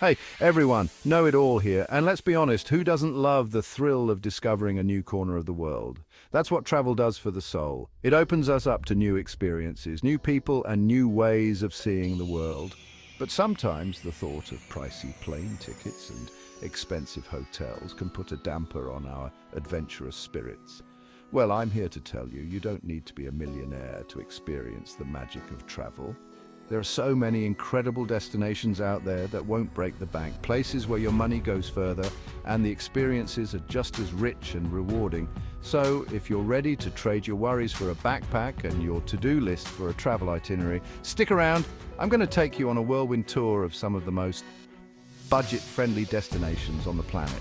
Hey, everyone, know it all here, and let's be honest, who doesn't love the thrill of discovering a new corner of the world? That's what travel does for the soul. It opens us up to new experiences, new people, and new ways of seeing the world. But sometimes the thought of pricey plane tickets and expensive hotels can put a damper on our adventurous spirits. Well, I'm here to tell you, you don't need to be a millionaire to experience the magic of travel. There are so many incredible destinations out there that won't break the bank, places where your money goes further and the experiences are just as rich and rewarding. So if you're ready to trade your worries for a backpack and your to-do list for a travel itinerary, stick around. I'm going to take you on a whirlwind tour of some of the most budget-friendly destinations on the planet.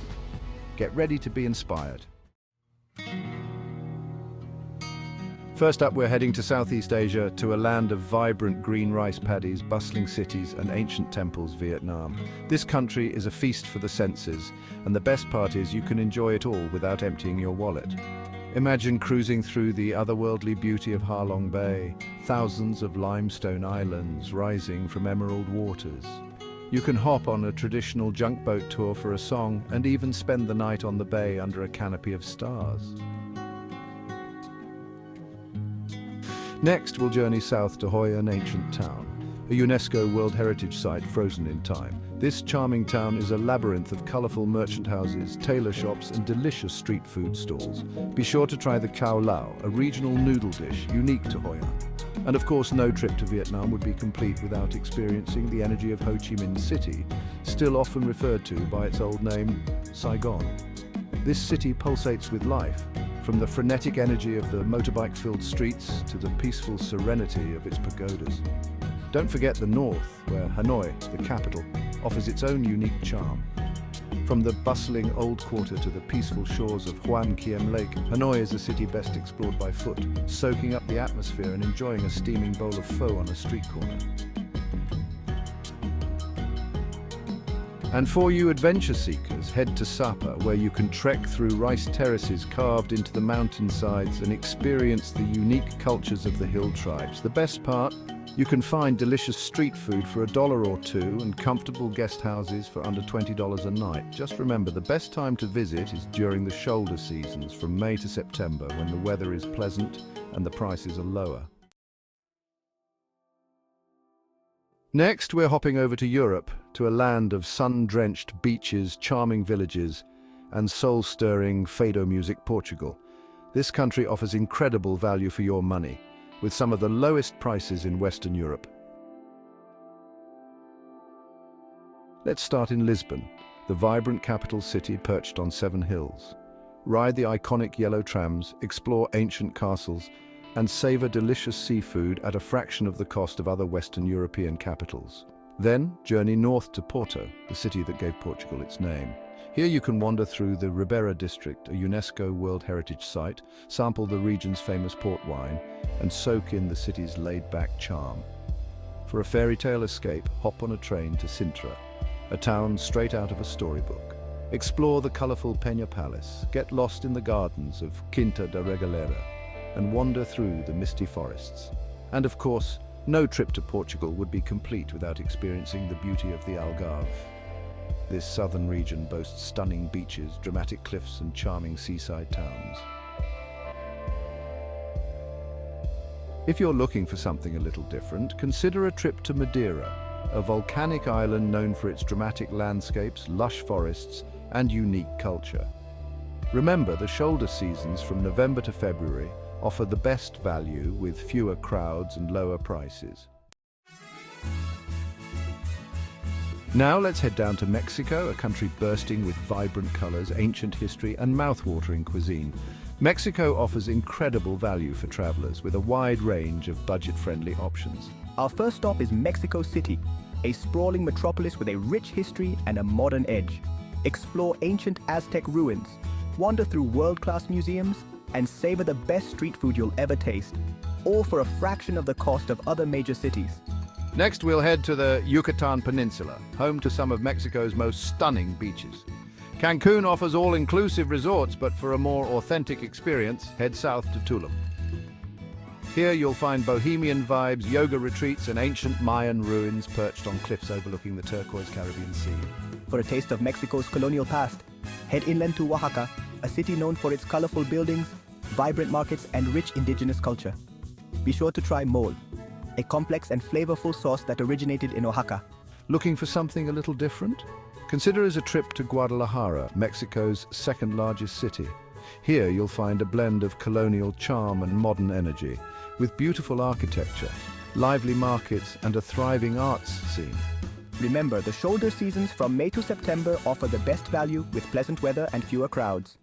Get ready to be inspired. First up, we're heading to Southeast Asia, to a land of vibrant green rice paddies, bustling cities, and ancient temples, Vietnam. This country is a feast for the senses, and the best part is you can enjoy it all without emptying your wallet. Imagine cruising through the otherworldly beauty of Ha Long Bay, thousands of limestone islands rising from emerald waters. You can hop on a traditional junk boat tour for a song, and even spend the night on the bay under a canopy of stars. Next, we'll journey south to Hoi An, ancient town, a UNESCO World Heritage Site frozen in time. This charming town is a labyrinth of colourful merchant houses, tailor shops, and delicious street food stalls. Be sure to try the Khao Lao, a regional noodle dish unique to Hoi An. And of course, no trip to Vietnam would be complete without experiencing the energy of Ho Chi Minh City, still often referred to by its old name, Saigon. This city pulsates with life, from the frenetic energy of the motorbike-filled streets to the peaceful serenity of its pagodas. Don't forget the north, where Hanoi, the capital, offers its own unique charm. From the bustling old quarter to the peaceful shores of Hoan Kiem Lake, Hanoi is a city best explored by foot, soaking up the atmosphere and enjoying a steaming bowl of pho on a street corner. And for you adventure seekers, head to Sapa, where you can trek through rice terraces carved into the mountainsides and experience the unique cultures of the hill tribes. The best part? You can find delicious street food for $1 or $2 and comfortable guest houses for under $20 a night. Just remember, the best time to visit is during the shoulder seasons, from May to September, when the weather is pleasant and the prices are lower. Next, we're hopping over to Europe, to a land of sun-drenched beaches, charming villages, and soul-stirring fado music, Portugal. This country offers incredible value for your money, with some of the lowest prices in Western Europe. Let's start in Lisbon, the vibrant capital city perched on 7 hills. Ride the iconic yellow trams, explore ancient castles, and savor delicious seafood at a fraction of the cost of other Western European capitals. Then, journey north to Porto, the city that gave Portugal its name. Here you can wander through the Ribeira district, a UNESCO World Heritage Site, sample the region's famous port wine, and soak in the city's laid-back charm. For a fairy tale escape, hop on a train to Sintra, a town straight out of a storybook. Explore the colourful Peña Palace, get lost in the gardens of Quinta da Regaleira, and wander through the misty forests. And of course, no trip to Portugal would be complete without experiencing the beauty of the Algarve. This southern region boasts stunning beaches, dramatic cliffs, and charming seaside towns. If you're looking for something a little different, consider a trip to Madeira, a volcanic island known for its dramatic landscapes, lush forests, and unique culture. Remember, the shoulder seasons from November to February offer the best value with fewer crowds and lower prices. Now let's head down to Mexico, a country bursting with vibrant colors, ancient history, and mouth-watering cuisine. Mexico offers incredible value for travelers with a wide range of budget-friendly options. Our first stop is Mexico City, a sprawling metropolis with a rich history and a modern edge. Explore ancient Aztec ruins, wander through world-class museums, and savor the best street food you'll ever taste, all for a fraction of the cost of other major cities. Next, we'll head to the Yucatan Peninsula, home to some of Mexico's most stunning beaches. Cancun offers all-inclusive resorts, but for a more authentic experience, head south to Tulum. Here you'll find bohemian vibes, yoga retreats, and ancient Mayan ruins perched on cliffs overlooking the turquoise Caribbean Sea. For a taste of Mexico's colonial past, head inland to Oaxaca, a city known for its colorful buildings, vibrant markets, and rich indigenous culture. Be sure to try mole, a complex and flavorful sauce that originated in Oaxaca. Looking for something a little different? Consider as a trip to Guadalajara, Mexico's second largest city. Here you'll find a blend of colonial charm and modern energy, with beautiful architecture, lively markets, and a thriving arts scene. Remember, the shoulder seasons from May to September offer the best value with pleasant weather and fewer crowds.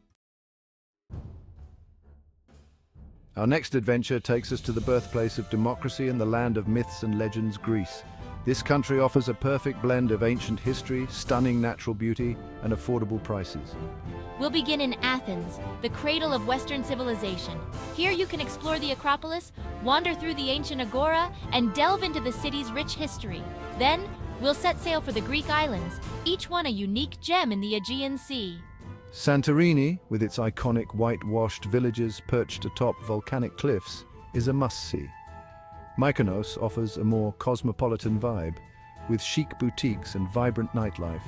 Our next adventure takes us to the birthplace of democracy and the land of myths and legends, Greece. This country offers a perfect blend of ancient history, stunning natural beauty, and affordable prices. We'll begin in Athens, the cradle of Western civilization. Here you can explore the Acropolis, wander through the ancient agora, and delve into the city's rich history. Then, we'll set sail for the Greek islands, each one a unique gem in the Aegean Sea. Santorini, with its iconic whitewashed villages perched atop volcanic cliffs, is a must-see. Mykonos offers a more cosmopolitan vibe, with chic boutiques and vibrant nightlife.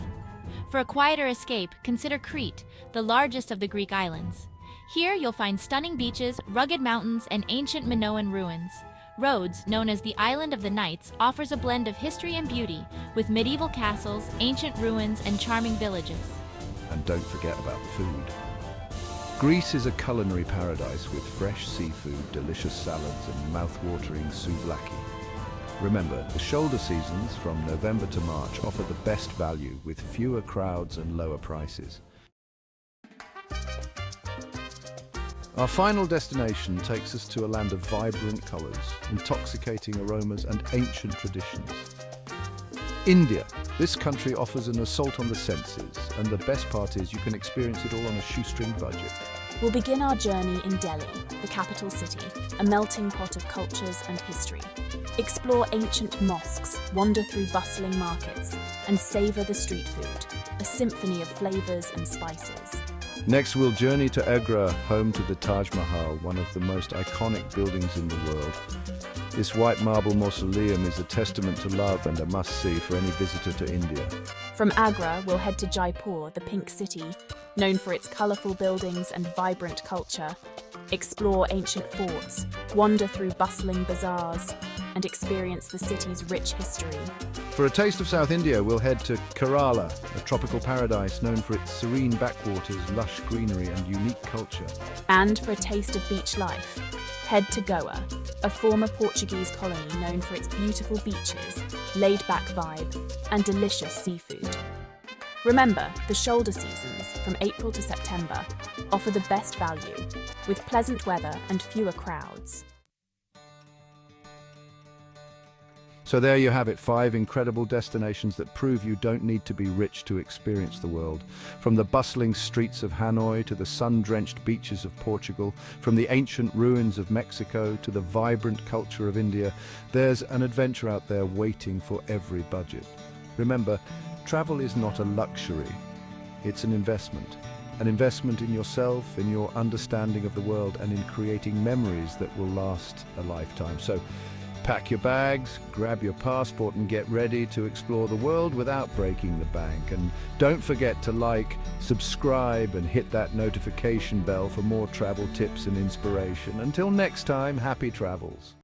For a quieter escape, consider Crete, the largest of the Greek islands. Here you'll find stunning beaches, rugged mountains, and ancient Minoan ruins. Rhodes, known as the Island of the Knights, offers a blend of history and beauty, with medieval castles, ancient ruins, and charming villages. And don't forget about the food. Greece is a culinary paradise with fresh seafood, delicious salads, and mouth-watering souvlaki. Remember, the shoulder seasons from November to March offer the best value with fewer crowds and lower prices. Our final destination takes us to a land of vibrant colors, intoxicating aromas, and ancient traditions. India. This country offers an assault on the senses, and the best part is you can experience it all on a shoestring budget. We'll begin our journey in Delhi, the capital city, a melting pot of cultures and history. Explore ancient mosques, wander through bustling markets, and savor the street food, a symphony of flavors and spices. Next, we'll journey to Agra, home to the Taj Mahal, one of the most iconic buildings in the world. This white marble mausoleum is a testament to love and a must-see for any visitor to India. From Agra, we'll head to Jaipur, the Pink City, known for its colourful buildings and vibrant culture. Explore ancient forts, wander through bustling bazaars, and experience the city's rich history. For a taste of South India, we'll head to Kerala, a tropical paradise known for its serene backwaters, lush greenery, and unique culture. And for a taste of beach life, head to Goa, a former Portuguese colony known for its beautiful beaches, laid-back vibe, and delicious seafood. Remember, the shoulder seasons, from April to September, offer the best value, with pleasant weather and fewer crowds. So there you have it, 5 incredible destinations that prove you don't need to be rich to experience the world. From the bustling streets of Hanoi to the sun-drenched beaches of Portugal, from the ancient ruins of Mexico to the vibrant culture of India, there's an adventure out there waiting for every budget. Remember, travel is not a luxury, it's an investment. An investment in yourself, in your understanding of the world, and in creating memories that will last a lifetime. So, pack your bags, grab your passport, and get ready to explore the world without breaking the bank. And don't forget to like, subscribe, and hit that notification bell for more travel tips and inspiration. Until next time, happy travels.